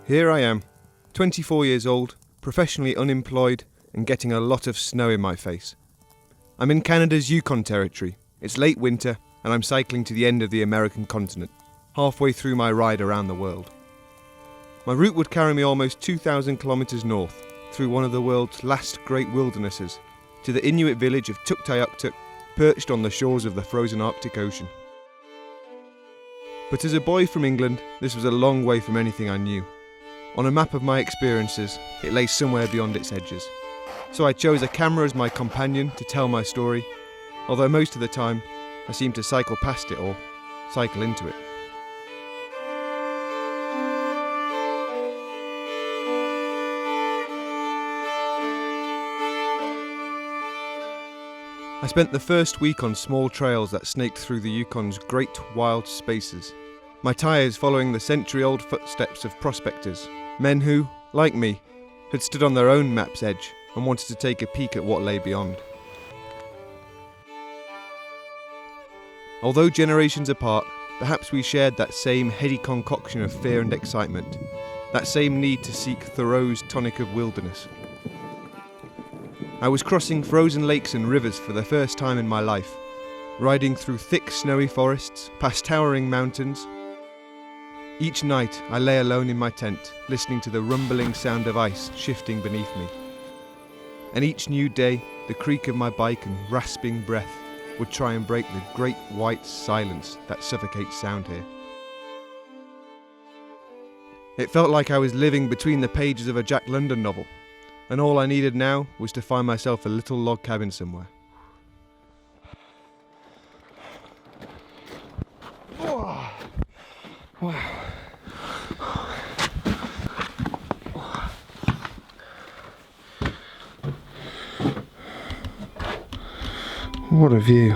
Here I am, 24 years old, professionally unemployed and getting a lot of snow in my face. I'm in Canada's Yukon Territory. It's late winter and I'm cycling to the end of the American continent, halfway through my ride around the world. My route would carry me almost 2,000 kilometres north, through one of the world's last great wildernesses, to the Inuit village of Tuktoyaktuk, perched on the shores of the frozen Arctic Ocean. But as a boy from England, this was a long way from anything I knew. On a map of my experiences, it lay somewhere beyond its edges. So I chose a camera as my companion to tell my story, although most of the time I seemed to cycle past it or cycle into it. I spent the first week on small trails that snaked through the Yukon's great wild spaces, my tyres following the century-old footsteps of prospectors, men who, like me, had stood on their own map's edge and wanted to take a peek at what lay beyond. Although generations apart, perhaps we shared that same heady concoction of fear and excitement, that same need to seek Thoreau's tonic of wilderness. I was crossing frozen lakes and rivers for the first time in my life, riding through thick snowy forests, past towering mountains. Each night I lay alone in my tent, listening to the rumbling sound of ice shifting beneath me. And each new day, the creak of my bike and rasping breath would try and break the great white silence that suffocates sound here. It felt like I was living between the pages of a Jack London novel, and all I needed now was to find myself a little log cabin somewhere. Wow. What a view.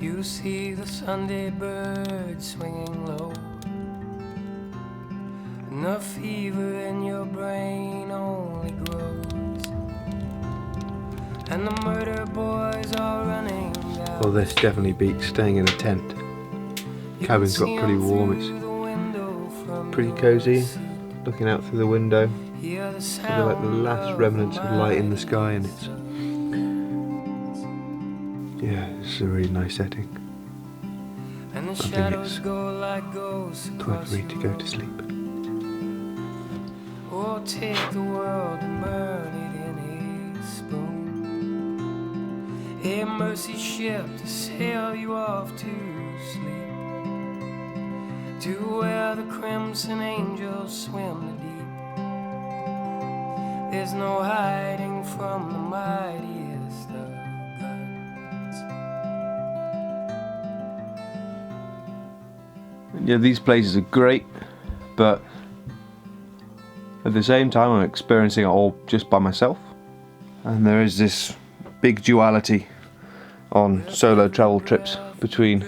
You see the Sunday bird swinging low, and the fever in your brain only grows, and the murder boys are running down. Well, this definitely beats staying in a tent. Cabin's got pretty warm, it's pretty cosy, looking out through the window. They're like the last remnants of light in the sky, and it's a really nice setting. And the I think shadows it's go like ghosts time across for me to go to sleep. Or take the world and burn it in a spoon. A mercy ship to sail you off to sleep, to where the crimson angels swim the deep. There's no hiding from the mightiest of guns. Yeah, these places are great, but at the same time I'm experiencing it all just by myself. And there is this big duality on solo travel trips between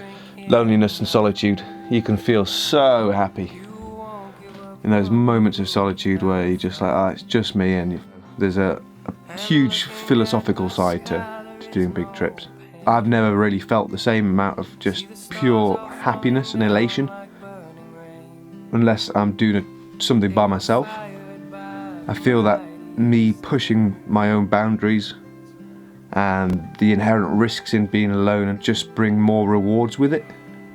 loneliness and solitude. You can feel so happy in those moments of solitude where you're just like, it's just me, and there's a huge philosophical side to doing big trips. I've never really felt the same amount of just pure happiness and elation unless I'm doing something by myself. I feel that me pushing my own boundaries and the inherent risks in being alone and just bring more rewards with it.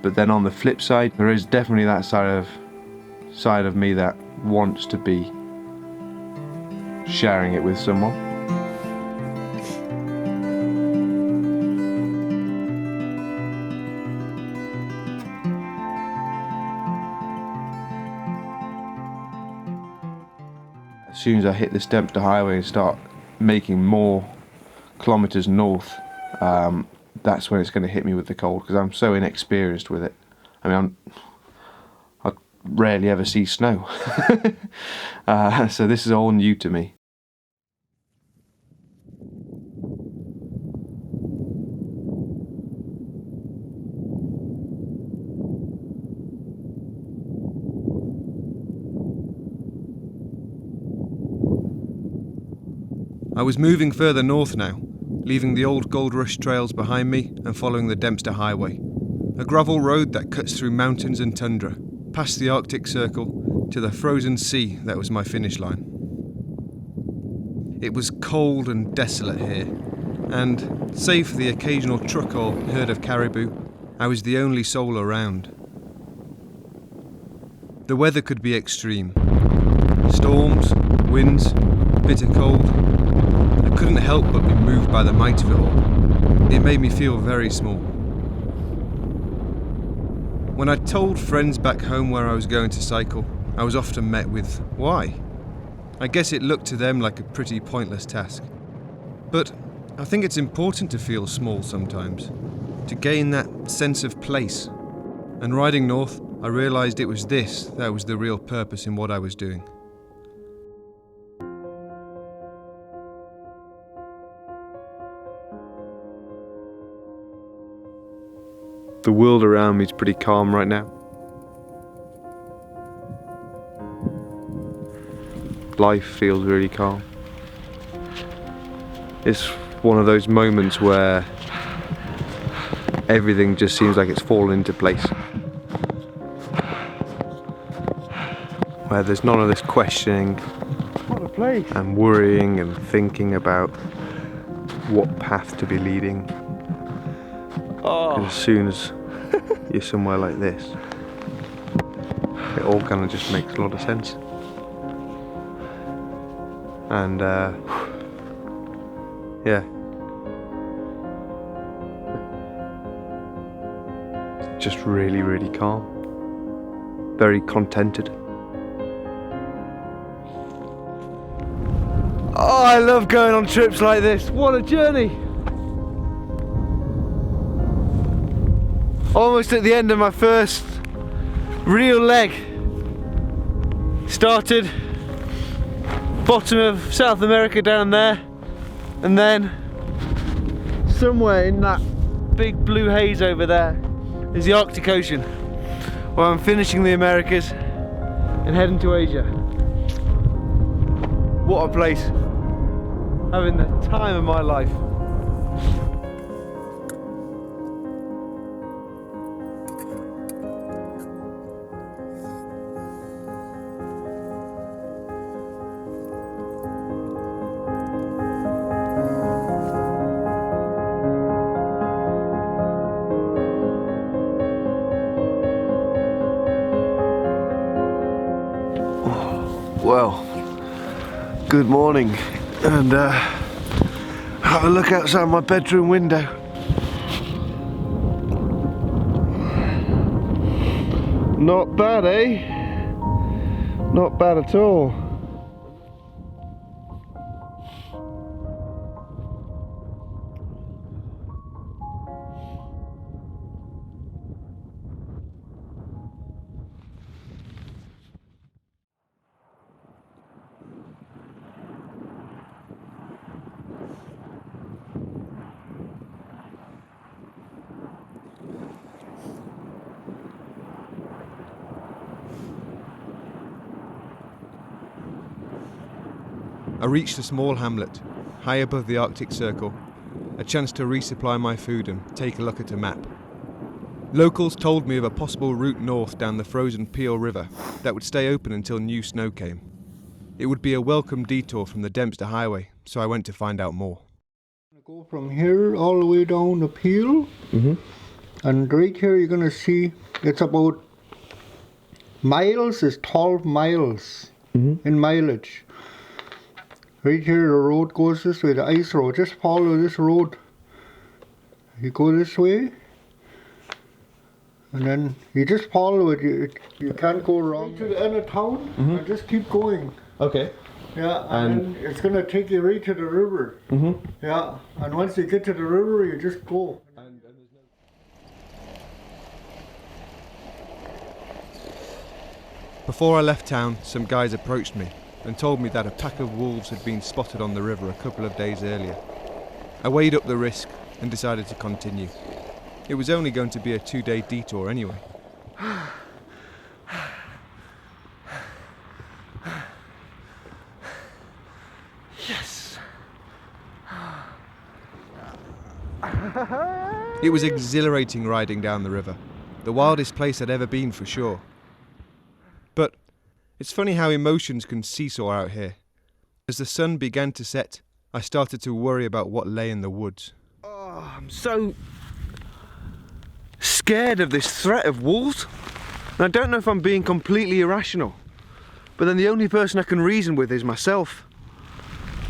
But then on the flip side, there is definitely that side of me that wants to be sharing it with someone. As soon as I hit the Dempster Highway and start making more kilometres north, that's when it's going to hit me with the cold, because I'm so inexperienced with it. I mean, I rarely ever see snow. So this is all new to me. I was moving further north now, leaving the old Gold Rush trails behind me and following the Dempster Highway, a gravel road that cuts through mountains and tundra, past the Arctic Circle, to the frozen sea that was my finish line. It was cold and desolate here, and, save for the occasional truck or herd of caribou, I was the only soul around. The weather could be extreme. Storms, winds, bitter cold. I couldn't help but be moved by the might of it all. It made me feel very small. When I told friends back home where I was going to cycle, I was often met with, "Why?" I guess it looked to them like a pretty pointless task. But I think it's important to feel small sometimes, to gain that sense of place. And riding north, I realised it was this that was the real purpose in what I was doing. The world around me is pretty calm right now. Life feels really calm. It's one of those moments where everything just seems like it's fallen into place. Where there's none of this questioning and worrying and thinking about what path to be leading. As soon as you're somewhere like this, it all kind of just makes a lot of sense. And yeah, just really, really calm, very contented. Oh, I love going on trips like this. What a journey! Almost at the end of my first real leg. Started bottom of South America down there, and then somewhere in that big blue haze over there is the Arctic Ocean, where I'm finishing the Americas and heading to Asia. What a place. Having the time of my life. Well, good morning, and have a look outside my bedroom window. Not bad, eh? Not bad at all. I reached a small hamlet, high above the Arctic Circle, a chance to resupply my food and take a look at a map. Locals told me of a possible route north down the frozen Peel River that would stay open until new snow came. It would be a welcome detour from the Dempster Highway, so I went to find out more. Go from here all the way down the Peel, and right here you're gonna see it's about miles is 12 miles in mileage. Right here the road goes this way, the ice road. Just follow this road. You go this way, and then you just follow it. You can't go wrong. Right to the end of town, and just keep going. Okay. Yeah, and then it's gonna take you right to the river. Yeah, and once you get to the river, you just go. Before I left town, some guys approached me and told me that a pack of wolves had been spotted on the river a couple of days earlier. I weighed up the risk and decided to continue. It was only going to be a 2-day detour anyway. Yes! It was exhilarating riding down the river, the wildest place I'd ever been for sure. But it's funny how emotions can seesaw out here. As the sun began to set, I started to worry about what lay in the woods. Oh, I'm so scared of this threat of wolves. And I don't know if I'm being completely irrational, but then the only person I can reason with is myself.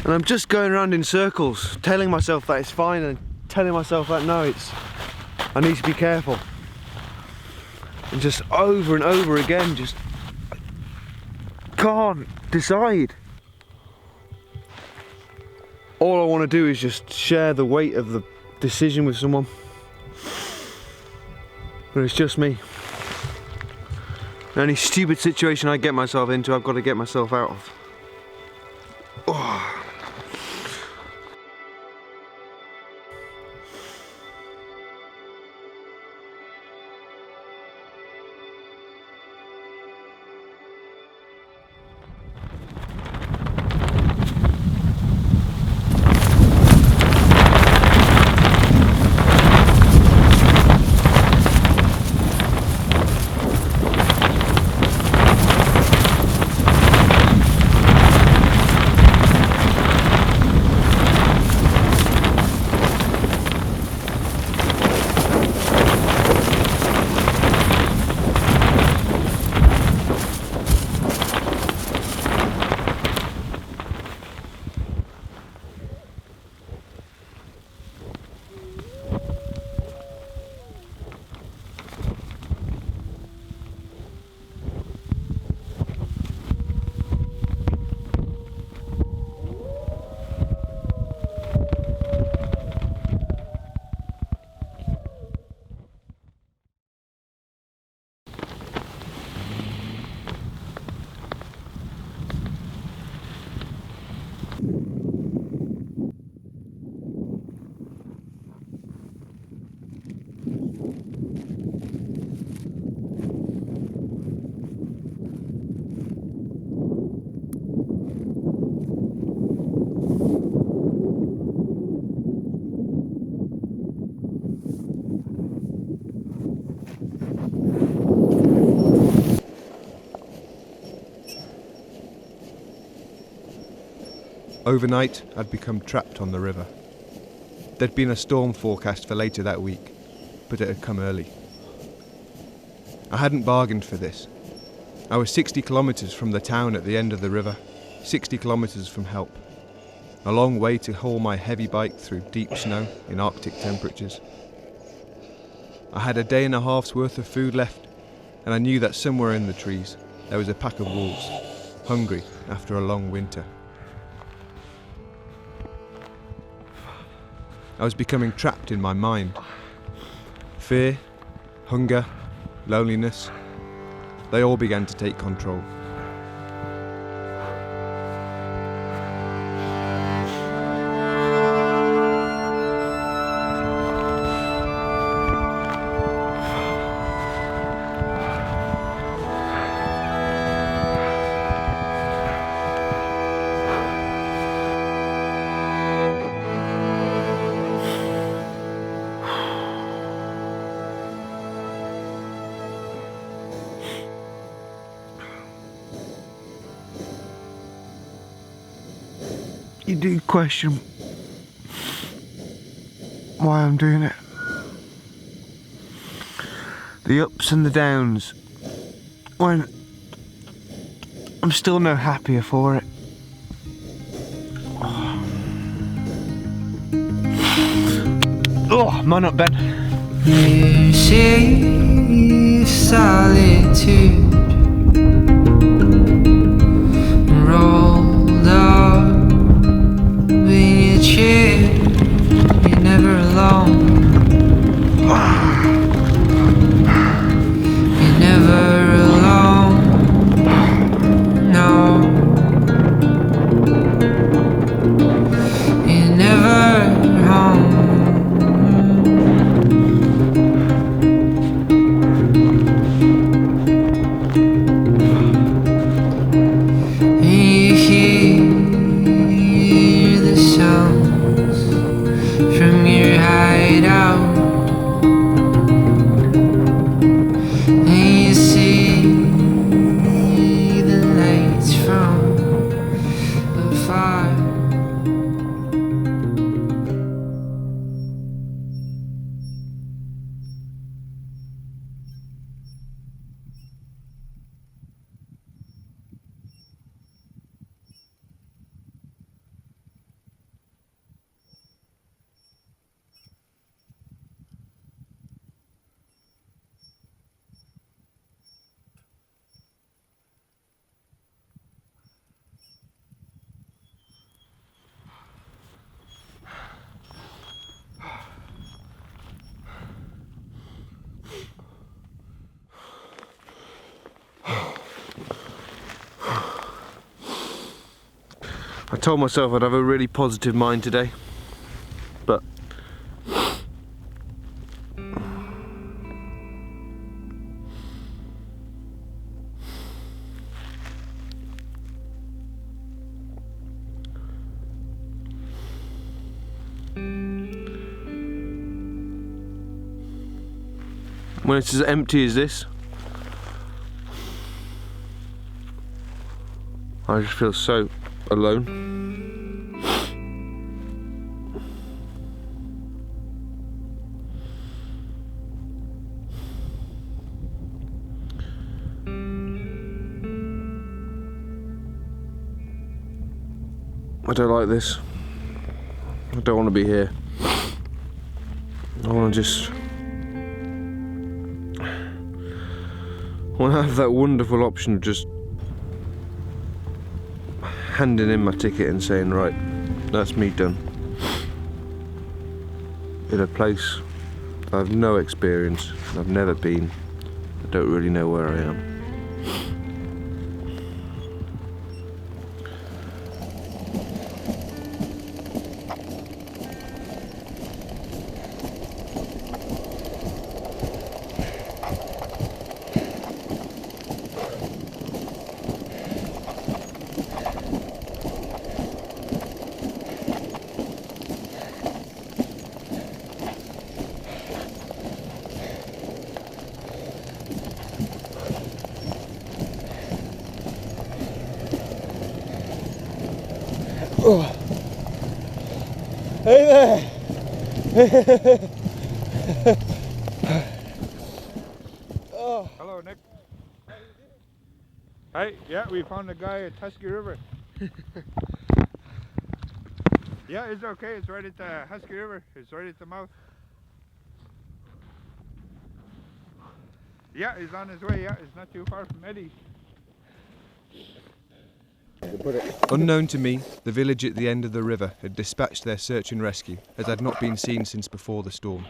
And I'm just going around in circles, telling myself that it's fine and telling myself that no, I need to be careful. And just over and over again, just can't decide. All I want to do is just share the weight of the decision with someone. But it's just me. Any stupid situation I get myself into, I've got to get myself out of. Oh. Overnight, I'd become trapped on the river. There'd been a storm forecast for later that week, but it had come early. I hadn't bargained for this. I was 60 kilometres from the town at the end of the river, 60 kilometres from help. A long way to haul my heavy bike through deep snow in Arctic temperatures. I had a day and a half's worth of food left, and I knew that somewhere in the trees there was a pack of wolves, hungry after a long winter. I was becoming trapped in my mind. Fear, hunger, loneliness, they all began to take control. You do question why I'm doing it. The ups and the downs, when I'm still no happier for it. Oh, man up, Ben. This is solitude, rolled up in your chair. You're never alone. You're never alone. I told myself I'd have a really positive mind today, but when it's as empty as this, I just feel so alone. I don't like this. I don't want to be here. I want to just... I want to have that wonderful option of just handing in my ticket and saying, right, that's me done. In a place I've no experience, I've never been, I don't really know where I am. Oh. Hey there! Oh. Hello, Nick. Hey, yeah, we found a guy at Husky River. Yeah, it's okay. It's right at the Husky River. It's right at the mouth. Yeah, he's on his way. Yeah, it's not too far from Mendi. Unknown to me, the village at the end of the river had dispatched their search and rescue, as I'd not been seen since before the storm.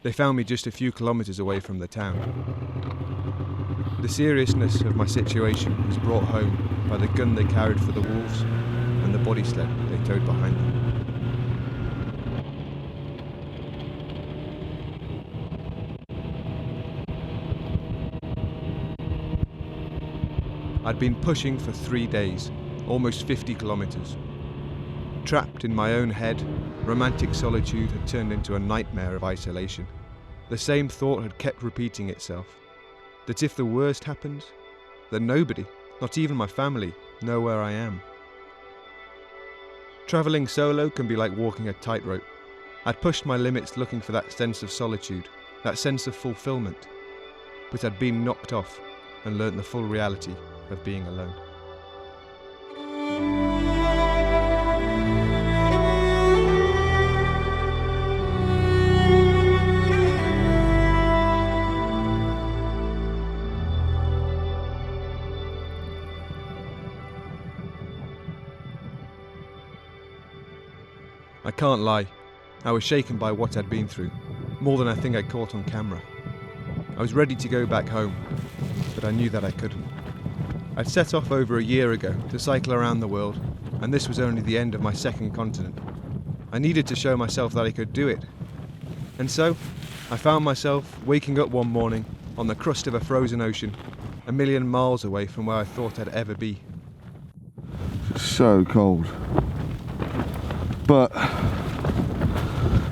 They found me just a few kilometres away from the town. The seriousness of my situation was brought home by the gun they carried for the wolves and the body sled they towed behind them. I'd been pushing for 3 days, almost 50 kilometres. Trapped in my own head, romantic solitude had turned into a nightmare of isolation. The same thought had kept repeating itself, that if the worst happens, then nobody, not even my family, know where I am. Travelling solo can be like walking a tightrope. I'd pushed my limits looking for that sense of solitude, that sense of fulfilment, but I'd been knocked off and learnt the full reality of being alone. I can't lie, I was shaken by what I'd been through, more than I think I caught on camera. I was ready to go back home, but I knew that I couldn't. I'd set off over a year ago to cycle around the world, and this was only the end of my second continent. I needed to show myself that I could do it. And so, I found myself waking up one morning on the crust of a frozen ocean, a million miles away from where I thought I'd ever be. So cold. But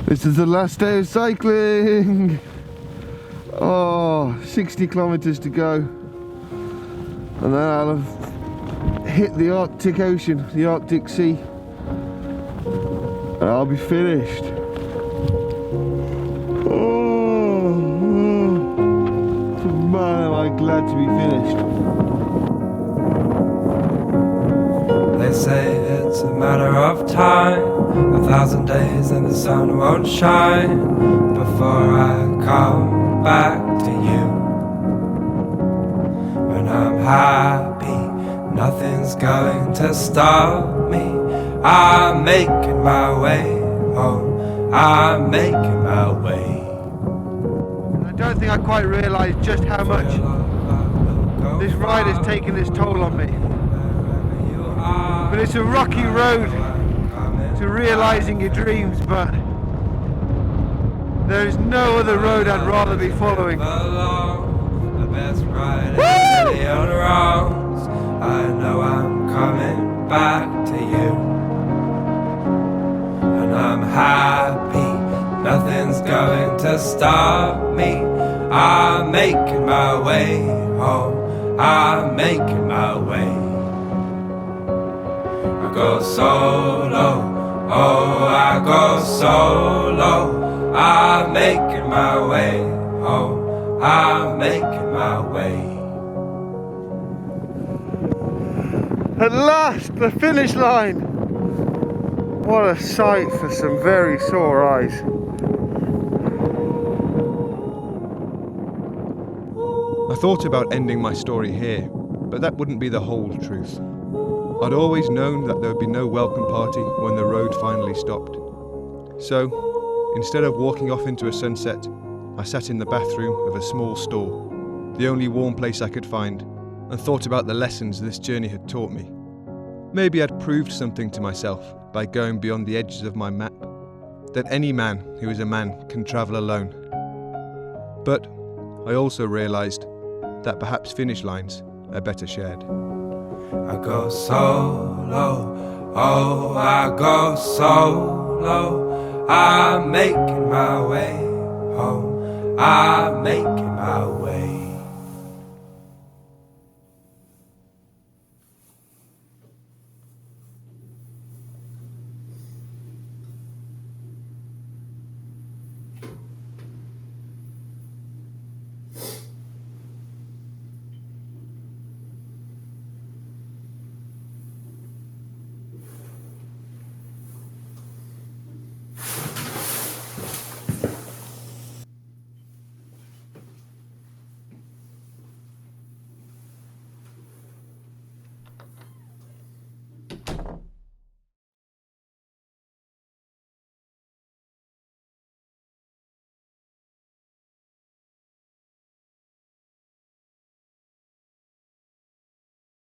this is the last day of cycling. Oh, 60 kilometres to go. And then I'll have hit the Arctic Ocean, the Arctic Sea. And I'll be finished. Oh, man, am I glad to be finished. They say it's a matter of time, 1,000 days and the sun won't shine before I come back to you. When I'm happy, nothing's going to stop me. I'm making my way home, I'm making my way. I don't think I quite realised just how much this ride has taken its toll on me. You are But it's a rocky road to realising your dreams, but there is no other road I'd rather be following. The best ride any other rounds. I know I'm coming back to you, and I'm happy. Nothing's going to stop me. I'm making my way home. I'm making my way. I go solo. Oh, I go solo. I'm making my way home. I'm making my way. At last, the finish line! What a sight for some very sore eyes. I thought about ending my story here, but that wouldn't be the whole truth. I'd always known that there would be no welcome party when the road finally stopped. So, instead of walking off into a sunset, I sat in the bathroom of a small store, the only warm place I could find, and thought about the lessons this journey had taught me. Maybe I'd proved something to myself by going beyond the edges of my map, that any man who is a man can travel alone. But I also realised that perhaps finish lines are better shared. I go solo, oh, I go solo. I'm making my way home. I'm making my way.